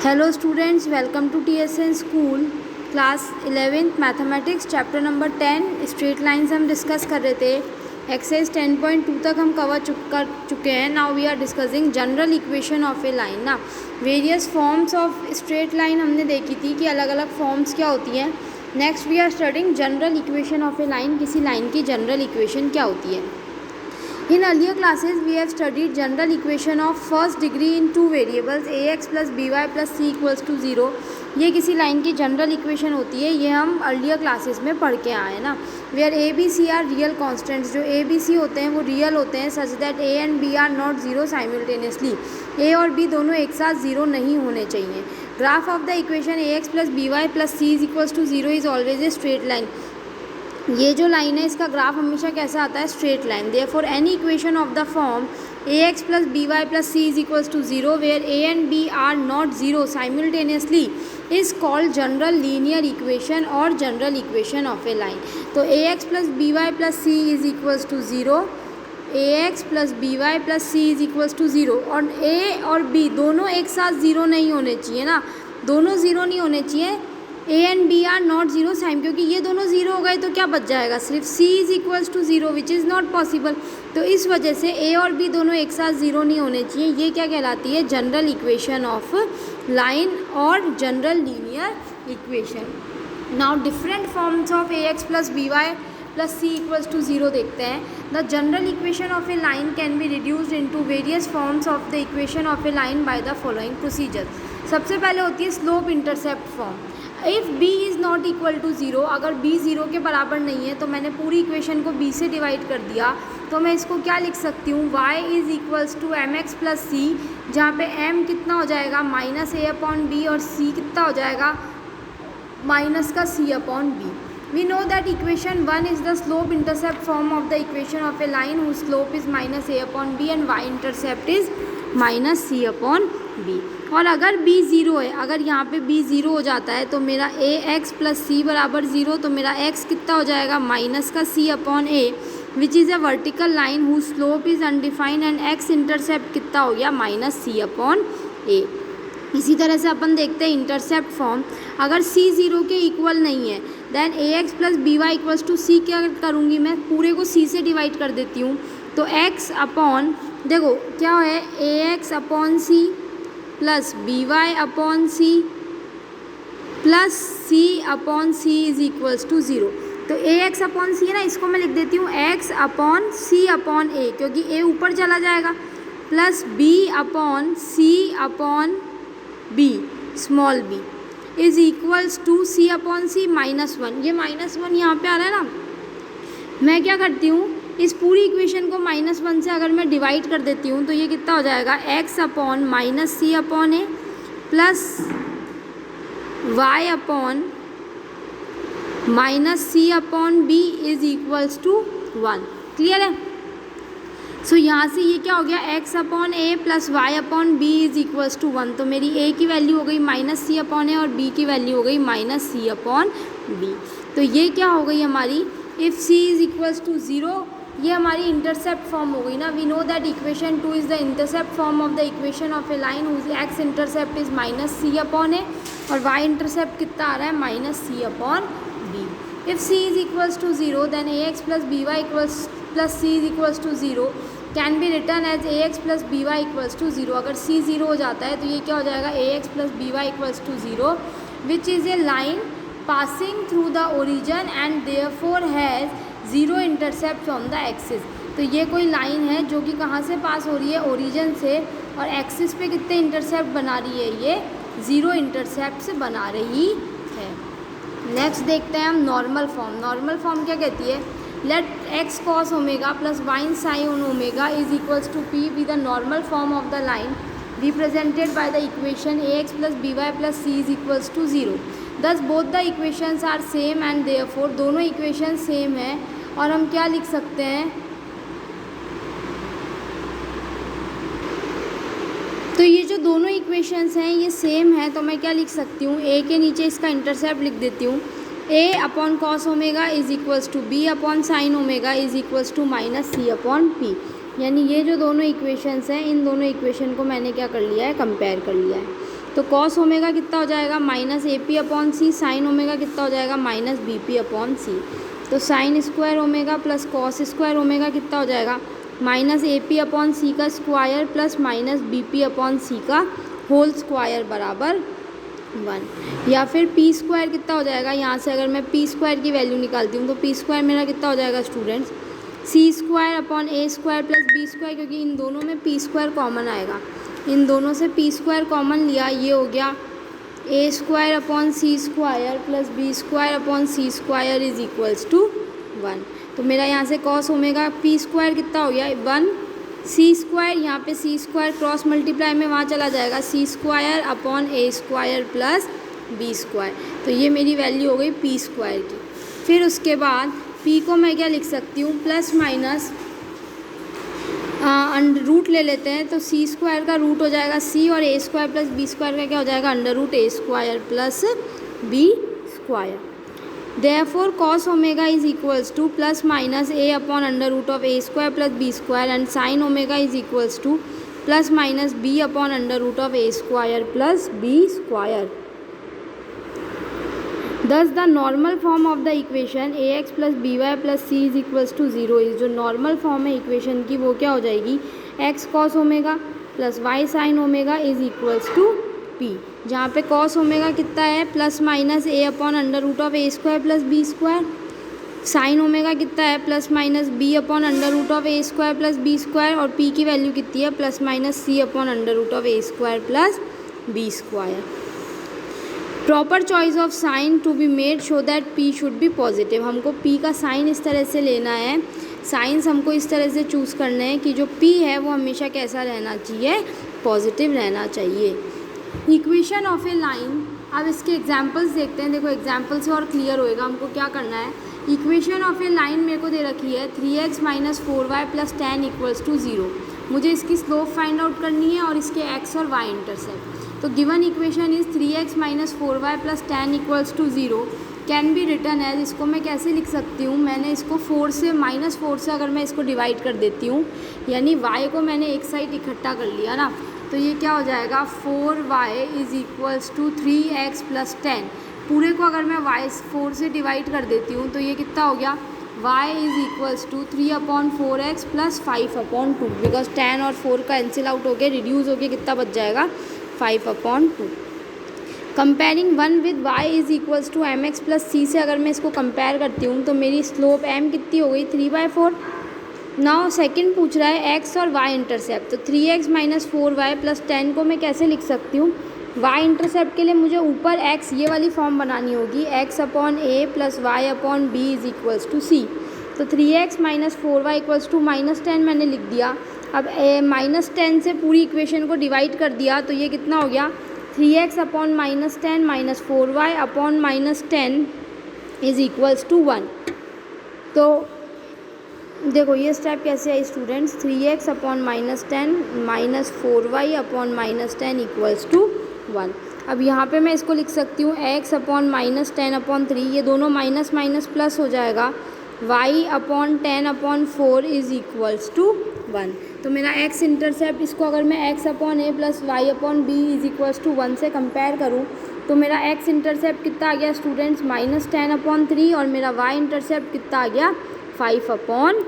Hello students, welcome to TSN school class 11th mathematics chapter number 10 straight lines हम discuss कर रहे थे। Exercise 10.2 तक हम कर चुके हैं। Now we are discussing general equation of a line. ना various forms of straight line हमने देखी थी कि अलग अलग फॉर्म्स क्या होती हैं। Next we are studying general equation of a line. किसी लाइन की जनरल इक्वेशन क्या होती है। In earlier classes, we have studied general equation of first degree in two variables ax plus by plus c equals to 0। ये किसी line की general equation होती है। ये हम अर्लियर क्लासेस में पढ़ के आए हैं ना। Where A B C are real constants, जो ए बी सी होते हैं वो रियल होते हैं such that A and B are not zero simultaneously. A और बी दोनों एक साथ जीरो नहीं होने चाहिए। Graph of the equation A X plus B Y plus C is equals to zero is always a straight line. ये जो line है इसका ग्राफ हमेशा कैसा आता है, straight line. Therefore any equation of the form A X plus B Y plus C is equals to zero where A and B are not zero simultaneously is called general linear equation और general equation of a line. तो A X plus B Y plus C is equals to zero, A X plus B Y plus C is equals to zero. और A और B दोनों एक साथ zero नहीं होने चाहिए ना, दोनों ज़ीरो नहीं होने चाहिए। A and B are not zero sign, क्योंकि ये दोनों ज़ीरो हो गए तो क्या बच जाएगा, सिर्फ C is equals to zero which is not possible. तो इस वजह से ए और बी दोनों एक साथ ज़ीरो नहीं होने चाहिए। ये क्या कहलाती है, जनरल इक्वेशन ऑफ लाइन और general linear equation. Now different forms of A X plus B Y plus C equals to zero देखते हैं। The general equation of a line can be reduced into various forms of the equation of a line by the following procedure. सबसे पहले होती है slope intercept form. If b is not equal to zero, अगर b zero के बराबर नहीं है तो मैंने पूरी इक्वेशन को b से डिवाइड कर दिया, तो मैं इसको क्या लिख सकती हूँ, y is equals to M X plus C, जहाँ पे m कितना हो जाएगा माइनस ए अपॉन बी और c कितना हो जाएगा माइनस का c upon B. We know that equation 1 is the slope intercept form of the equation of a line whose slope is minus a upon b and y intercept is minus c upon b। और अगर b zero है, अगर यहाँ पे b zero हो जाता है तो मेरा a x प्लस सी बराबर ज़ीरो, तो मेरा x कितना हो जाएगा माइनस का c upon a which is a vertical line whose slope is undefined and x intercept कितना हो गया माइनस c अपॉन a। इसी तरह से अपन देखते हैं इंटरसेप्ट फॉर्म। अगर c ज़ीरो के इक्वल नहीं है then A X plus B Y equals to C, क्या करूँगी मैं, पूरे को c से डिवाइड कर देती हूँ। तो x अपॉन, देखो क्या है, A X upon C plus B Y upon C plus C upon C is equals to zero. तो ए एक्स अपॉन सी है ना, इसको मैं लिख देती हूँ X upon C upon A, क्योंकि ए ऊपर चला जाएगा, plus B upon C upon B small B is equals to C upon C minus one. ये माइनस वन यहाँ पे आ रहा है ना, मैं क्या करती हूँ, इस पूरी इक्वेशन को माइनस वन से अगर मैं डिवाइड कर देती हूँ तो ये कितना हो जाएगा, X upon minus C upon A plus Y upon minus C upon B is equals to one. Clear है। सो यहाँ से ये क्या हो गया, X upon A plus Y upon B is equals to one. तो मेरी ए की वैल्यू हो गई माइनस सी अपॉन ए और बी की वैल्यू हो गई माइनस सी अपॉन बी। तो ये क्या हो गई हमारी, if C is equals to zero, ये हमारी इंटरसेप्ट फॉर्म हो गई ना। We know that equation 2 is the intercept form of the equation of a line whose X intercept is minus C upon A और वाई इंटरसेप्ट कितना आ रहा है minus C upon B. If C is equals to zero then A X plus B Y equals plus C is equals to zero can be written as A X plus B Y equals to zero. अगर C zero हो जाता है तो ये क्या हो जाएगा, A X plus B Y equals to zero which is a line passing through the origin and therefore has zero intercept on the axis। तो ये कोई लाइन है जो कि कहाँ से पास हो रही है, ओरिजिन से, और एक्सिस पे कितने इंटरसेप्ट बना रही है, ये ज़ीरो इंटरसेप्ट बना रही है। नेक्स्ट देखते हैं हम नॉर्मल फॉर्म। नॉर्मल फॉर्म क्या कहती है, let X cos omega plus Y sine omega is equals to P with the normal form of the line represented by the equation A X plus B Y plus C is equals to zero. Thus both the equations are same and therefore, दोनों equation same है और हम क्या लिख सकते हैं, तो ये जो दोनों इक्वेशंस हैं ये सेम है, तो मैं क्या लिख सकती हूँ, ए के नीचे इसका इंटरसेप्ट लिख देती हूँ, A upon cos omega is equals to B upon sine omega is equals to minus C upon P. यानी ये जो दोनों इक्वेशंस हैं इन दोनों इक्वेशन को मैंने क्या कर लिया है, कंपेयर कर लिया है। तो कॉस ओमेगा कितना हो जाएगा minus A P upon C, sine omega कितना हो जाएगा minus B P upon C. तो sine square omega plus cos square omega कितना हो जाएगा minus A P upon C का square plus minus B P upon C का whole square बराबर 1। या फिर पी स्क्वायर कितना हो जाएगा, यहाँ से अगर मैं पी स्क्वायर की वैल्यू निकालती हूँ तो पी स्क्वायर मेरा कितना हो जाएगा स्टूडेंट्स सी स्क्वायर अपॉन ए स्क्वायर प्लस बी स्क्वायर, क्योंकि इन दोनों में पी स्क्वायर कॉमन आएगा, इन दोनों से पी स्क्वायर कॉमन लिया, ये हो गया A square upon C square plus B square upon C square is equals to 1। तो मेरा यहाँ से कॉस ओमेगा पी स्क्वायर कितना हो गया 1, सी स्क्वायर, यहाँ पे सी स्क्वायर क्रॉस मल्टीप्लाई में वहाँ चला जाएगा सी स्क्वायर अपॉन ए स्क्वायर प्लस बी स्क्वायर। तो ये मेरी वैल्यू हो गई पी स्क्वायर की। फिर उसके बाद पी को मैं क्या लिख सकती हूँ प्लस माइनस रूट ले लेते हैं, तो सी स्क्वायर का रूट हो जाएगा सी और A square plus B square का क्या हो जाएगा under root A square plus B square. Therefore cos omega is equals to plus minus a upon under root of a square plus b square, and sin omega is equals to plus minus b upon under root of a square plus b square. Thus the normal form of the equation ax plus by plus c is equals to 0 is, जो normal form है equation की वो क्या हो जाएगी x cos omega plus y sin omega is equals to p, जहाँ पे cos omega कितना है plus minus A upon under root of A square plus B square, sine omega कितना है plus minus B upon under root of A square plus B square, और P की value कितनी है plus minus C upon under root of A square plus B square. Proper choice of sign to be made so that P should be positive, हमको P का sign इस तरह से लेना है, साइंस हमको इस तरह से चूज़ करना है कि जो पी है वो हमेशा कैसा रहना चाहिए पॉजिटिव रहना चाहिए। इक्वेशन ऑफ ए लाइन, अब इसके एग्जांपल्स देखते हैं, देखो एग्जांपल से और क्लियर होएगा हमको क्या करना है। इक्वेशन ऑफ ए लाइन मेरे को दे रखी है 3x minus 4y plus 10 equals to 0, मुझे इसकी स्लोप फाइंड आउट करनी है और इसके x और y इंटरसेप्ट। तो given equation is 3x minus 4y plus 10 equals to 0 can be written as, इसको मैं कैसे लिख सकती हूँ, मैंने इसको 4 से माइनस 4 से अगर मैं इसको डिवाइड कर देती हूँ, यानी y को मैंने एक साइड इकट्ठा कर लिया ना, तो ये क्या हो जाएगा 4y is equals to 3x plus 10, पूरे को अगर मैं y 4 से डिवाइड कर देती हूँ तो ये कितना हो गया y is equals to 3 upon 4x plus 5 upon 2, because 10 और 4 कैंसिल आउट हो गया, रिड्यूस हो गया, कितना बच जाएगा 5 upon 2। Comparing 1 with y is equals to mx plus c से अगर मैं इसको कंपेयर करती हूँ तो मेरी स्लोप m कितनी हो गई 3/4। नाउ सेकंड पूछ रहा है x और y इंटरसेप्ट, तो 3x माइनस 4y प्लस 10 को मैं कैसे लिख सकती हूँ, y इंटरसेप्ट के लिए मुझे ऊपर x ये वाली फॉर्म बनानी होगी, x upon a plus y upon b is equals to c। तो 3x minus 4y equals to minus 10 मैंने लिख दिया। अब माइनस 10 से पूरी इक्वेशन को डिवाइड कर दिया तो ये कितना हो गया 3x upon minus 10 minus 4y upon minus 10 is equals to 1। तो देखो ये स्टेप कैसे है students, 3x upon minus 10 minus 4y upon minus 10 equals to 1। अब यहाँ पे मैं इसको लिख सकती हूँ x अपॉन माइनस 10 अपॉन 3, ये दोनों माइनस माइनस प्लस हो जाएगा, y upon 10 upon 4 is equals to 1। तो मेरा x इंटरसेप्ट, इसको अगर मैं x upon a plus y upon b is equals to 1 से कंपेयर करूँ तो मेरा x इंटरसेप्ट कितना आ गया स्टूडेंट्स माइनस 10 अपॉन 3, और मेरा y इंटरसेप्ट कितना आ गया 5 अपॉन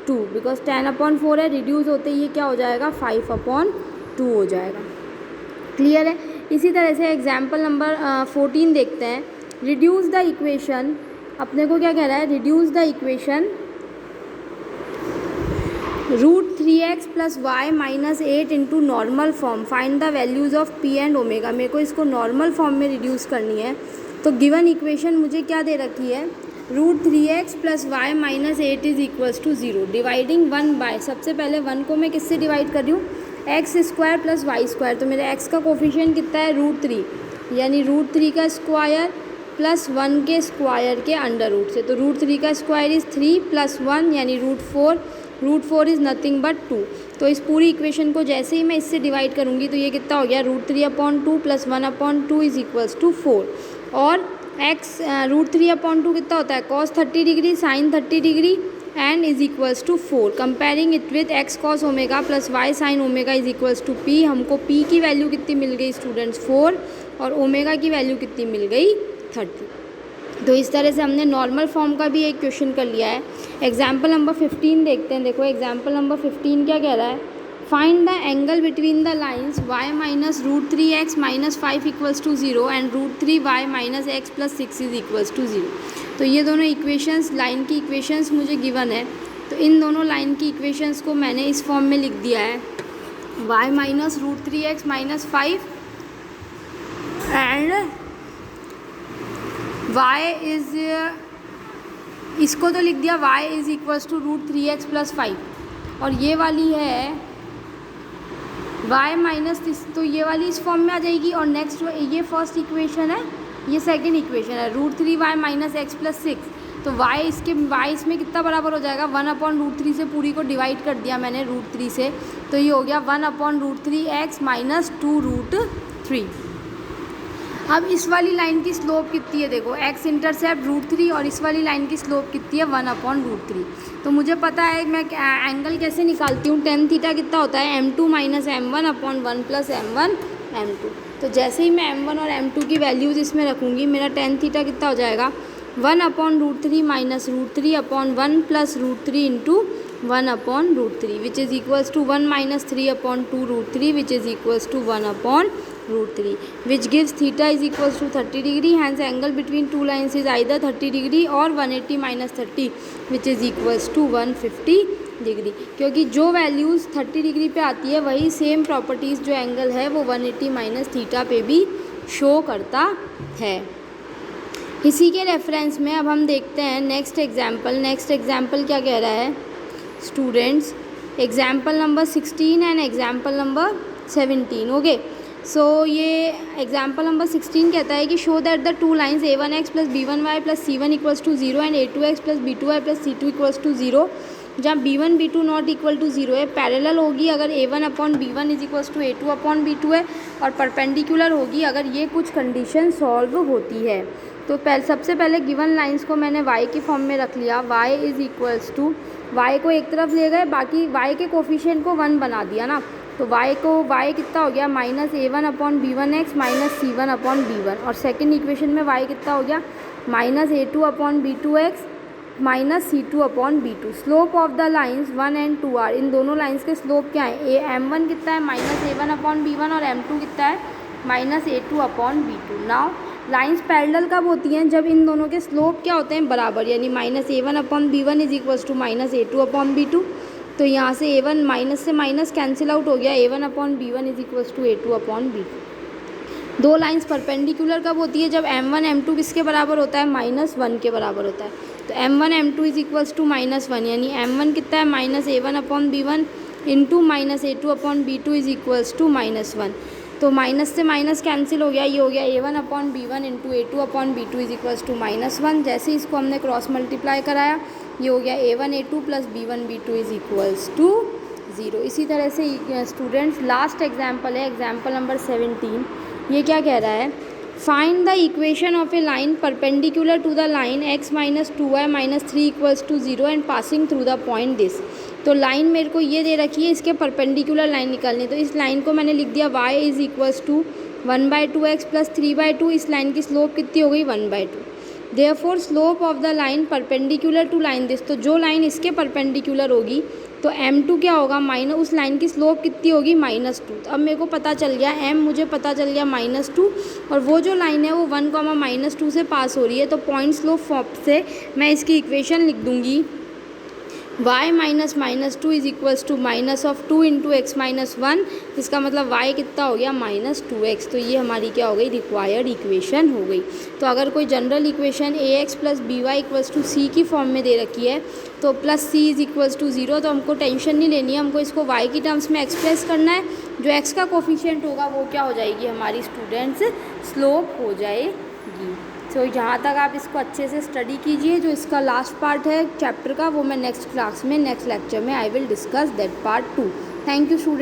2, बिकॉज 10 अपॉन 4 है, रिड्यूस होते ही ये क्या हो जाएगा 5 अपॉन 2 हो जाएगा। क्लियर है। इसी तरह से एग्जाम्पल नंबर 14 देखते हैं। रिड्यूस द इक्वेशन, अपने को क्या कह रहा है, reduce the equation root 3x plus Y minus 8 into normal form, find the values of p and omega. मेरे को इसको नॉर्मल फॉर्म में रिड्यूस करनी है, तो गिवन इक्वेशन मुझे क्या दे रखी है, root 3x plus Y minus 8 is equals to 0, dividing 1 by, सबसे पहले 1 को मैं किससे डिवाइड कर रही हूँ, x square plus y square. तो मेरे x का कोफिशिएंट कितना है रूट 3, यानी रूट 3 का स्क्वायर प्लस 1 के स्क्वायर के अंडर रूट से, तो रूट 3 का स्क्वायर इज़ 3 प्लस 1 यानी root 4, root 4 is nothing but 2। तो इस पूरी इक्वेशन को जैसे ही मैं इससे डिवाइड करूँगी तो ये कितना हो गया, root 3 upon 2 plus 1 upon 2 is equals to 4। और x रूट 3 अपॉन 2 कितना होता है, cos 30 degree sine 30 degree and is equals to 4. Comparing it with x cos omega plus Y sine omega is equals to p. हमको p की value कितनी मिल गई students 4 और ओमेगा की वैल्यू कितनी मिल गई 30. तो इस तरह से हमने नॉर्मल फॉर्म का भी एक क्वेश्चन कर लिया है. एग्जाम्पल नंबर 15 देखते हैं. देखो एग्जाम्पल नंबर 15 क्या कह रहा है. Find the angle between the lines y minus √3x minus 5 equals to 0 and √3y minus x plus 6 is equals to 0. तो ये दोनों इक्वेशंस लाइन की इक्वेशंस मुझे गिवन है. तो इन दोनों लाइन की इक्वेशंस को मैंने इस फॉर्म में लिख दिया है. y minus √3x minus 5 and y is, इसको तो लिख दिया y is equals to √3x plus 5 और ये वाली है y माइनस, तो ये वाली इस फॉर्म में आ जाएगी. और नेक्स्ट ये फर्स्ट इक्वेशन है, ये सेकंड इक्वेशन है √3y माइनस x प्लस 6. तो y इसमें कितना बराबर हो जाएगा 1/√3 से पूरी को डिवाइड कर दिया मैंने √3 से. तो ये हो गया 1/√3x माइनस 2√3. अब इस वाली लाइन की स्लोप कितनी है देखो, x इंटरसेप्ट √3 और इस वाली लाइन की स्लोप कितनी है 1/√3. तो मुझे पता है मैं एंगल कैसे निकालती हूँ. tan थीटा कितना होता है m2 minus m1/1 plus m1 m2. तो जैसे ही मैं m1 और m2 की वैल्यूज़ इसमें रखूँगी मेरा tan थीटा कितना हो जाएगा 1/√3 minus √3/1 plus √3 into 1/√3 which is equals to 1 minus 3/2√3 which is equals to 1/√3 which gives theta is equals to 30 degree. Hence angle between two lines is either 30 degree or 180 minus 30 which is equals to 150 degree. क्योंकि जो values 30 degree पे आती है वही same properties जो angle है वो 180 minus theta पे भी शो करता है. इसी के रेफरेंस में अब हम देखते हैं नेक्स्ट एग्जाम्पल. नेक्स्ट एग्जाम्पल क्या कह रहा है students. Example number 16 and example number 17. Okay, so ये एग्जाम्पल नंबर 16 कहता है कि show that the two lines a1x plus b1y plus c1 equals to 0 and a2x plus b2y plus c2 equals to 0 जहाँ b1 b2 not equal to 0 है. Parallel होगी अगर a1/b1 is equals to a2/b2 है और perpendicular होगी अगर ये कुछ कंडीशन सॉल्व होती है. तो सबसे पहले गिवन लाइंस को मैंने y की फॉर्म में रख लिया. y is equals to, y को एक तरफ ले गए, बाकी y के कोफिशिएंट को 1 बना दिया ना. तो y कितना हो गया माइनस a1/b1x माइनस c1/b1 और सेकंड इक्वेशन में y कितना हो गया minus a2/b2x minus c2/b2. Slope of the lines 1 and 2 are, इन दोनों लाइंस के स्लोप क्या है m1 कितना है माइनस a1/b1 और m2 कितना है minus a2/b2. Now lines parallel कब होती हैं जब इन दोनों के स्लोप क्या होते हैं बराबर, यानी minus a1/b1 is equals to minus a2/b2. तो यहाँ से a1 माइनस से माइनस कैंसिल आउट हो गया, a1/b1 is equals to a2/b2. दो लाइंस परपेंडिकुलर कब होती है जब m1 m2 किसके बराबर होता है -1 के बराबर होता है. तो m1 m2 is equals to -1 यानी m1 कितना है minus a1/b1 into minus a2/b2 is equals to -1. तो माइनस से माइनस कैंसिल हो गया, ये हो गया a1/b1 into a2/b2 is equals to -1. जैसे इसको हमने क्रॉस मल्टीप्लाई कराया ये हो गया a1 a2 plus b1 b2 is equals to 0. इसी तरह से स्टूडेंट्स लास्ट एग्जाम्पल है एग्जाम्पल नंबर 17. ये क्या कह रहा है find the equation of a line perpendicular to the line x minus 2y minus 3 equals to 0 and passing through the point this. तो लाइन मेरे को ये दे रखी है, इसके परपेंडिकुलर लाइन निकालनी. तो इस लाइन को मैंने लिख दिया y is equals to 1/2x plus 3/2. इस लाइन की स्लोप कितनी हो गई 1/2. Therefore slope of the line perpendicular to line this. तो जो लाइन इसके परपेंडिकुलर होगी तो m2 क्या होगा माइनस, उस लाइन की स्लोप कितनी होगी -2. तो अब मेरे को पता चल गया m मुझे पता चल गया -2 और वो जो लाइन है वो 1, -2 से पास हो रही है. तो पॉइंट स्लोप फॉर्म से मैं इसकी इक्वेशन लिख दूंगी y minus -2 is equals to minus of 2 into x minus 1. इसका मतलब y कितना हो गया -2x. तो ये हमारी क्या हो गई रिक्वायर्ड इक्वेशन हो गई. तो अगर कोई general equation ax plus by equals to c की फॉर्म में दे रखी है तो plus c is equals to 0, तो हमको टेंशन नहीं लेनी है, हमको इसको y की टर्म्स में एक्सप्रेस करना है. जो x का कोफिशिएंट होगा वो क्या हो जाएगी हमारी स्टूडेंट्स स्लोप हो जाएगी. तो यहाँ तक आप इसको अच्छे से स्टडी कीजिए. जो इसका लास्ट पार्ट है चैप्टर का वो मैं नेक्स्ट क्लास में नेक्स्ट लेक्चर में I will discuss that part 2. Thank you student.